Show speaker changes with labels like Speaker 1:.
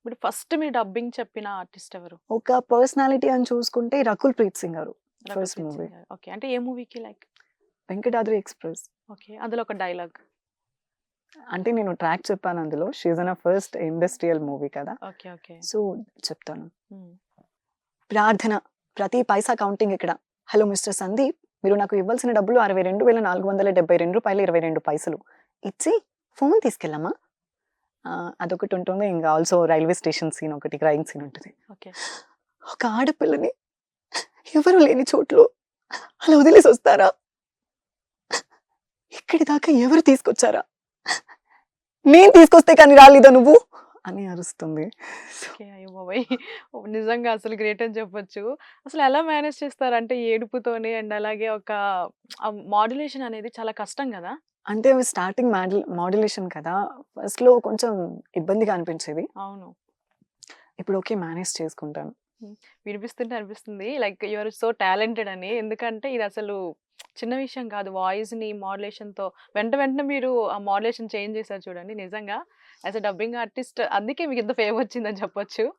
Speaker 1: ఇప్పుడు ఫస్ట్ మీ డబ్బింగ్ చెప్పిన ఆర్టిస్ట్ ఎవరు?
Speaker 2: ఒక పర్సనాలిటీ అని చూసుకుంటే 'రకుల్ ప్రీత్ సింగ్' గారు. ఫస్ట్
Speaker 1: 'రకుల్‌ప్రీత్
Speaker 2: మూవీ
Speaker 1: సింగ్' గారు. ఓకే. అంటే ఏ మూవీకి లైక్?
Speaker 2: 'వెంకటాద్రి ఎక్స్‌ప్రెస్.'
Speaker 1: ఓకే. అందులో ఒక డైలాగ్.
Speaker 2: అంటే నేను ట్రాక్ చెప్పాను అందులో. She is in first industrial movie కదా!
Speaker 1: ఓకే. ఓకే.
Speaker 2: సో, చెప్తాను.
Speaker 1: హ్మ్.
Speaker 2: ప్రార్థన. ప్రతి పైసా కౌంటింగ్ ఇక్కడ. Hello mister Sandeep. మీరు నాకు ఇవ్వాల్సిన డబ్బులు రూ. 62,472.22 ఇచ్చి ఫోన్ తీసుకెళ్ళమ్మా. అదొకటి ఉంటుంది. ఇంకా ఆల్సో రైల్వే స్టేషన్ సీన్ ఒకటి, క్రైమ్ సీన్ ఉంటది.
Speaker 1: ఓకే.
Speaker 2: ఒక ఆడపిల్లని ఎవరు లేని చోట్లో అలా వదిలేసి వస్తారా? ఇక్కడి దాకా ఎవరు తీసుకొచ్చారా? నేను తీసుకొస్తే కానీ రాలేదా నువ్వు? అని అరుస్తుంది.
Speaker 1: ఓకే. అయ్య బాబోయ్! నిజంగా అసలు గ్రేట్ అని చెప్పొచ్చు. అసలు ఎలా మేనేజ్ చేస్తారంటే ఏడుపుతోని అండ్ అలాగే ఒక మాడ్యులేషన్ అనేది చాలా కష్టం గదా!
Speaker 2: అంటే అవి స్టార్టింగ్ మాడ్యులేషన్ కదా! ఫస్ట్‌లో కొంచెం ఇబ్బందిగా అనిపించేది.
Speaker 1: అవును.
Speaker 2: ఇప్పుడు ఓకే మేనేజ్ చేసుకుంటాను.
Speaker 1: హ్మ్. వినిపిస్తుంటే అనిపిస్తుంది like you are so talented అని. ఎందుకంటే ఇది అసలు చిన్న విషయం కాదు. వాయిస్‌ని మాడ్యులేషన్‌తో వెంటనే మీరు ఆ మాడ్యులేషన్ చేంజ్ చేసారు చూడండి. నిజంగా యాస్ ఎ డబ్బింగ్ ఆర్టిస్ట్ అందుకే మీకు ఇంత ఫేమ్ వచ్చిందని చెప్పొచ్చు.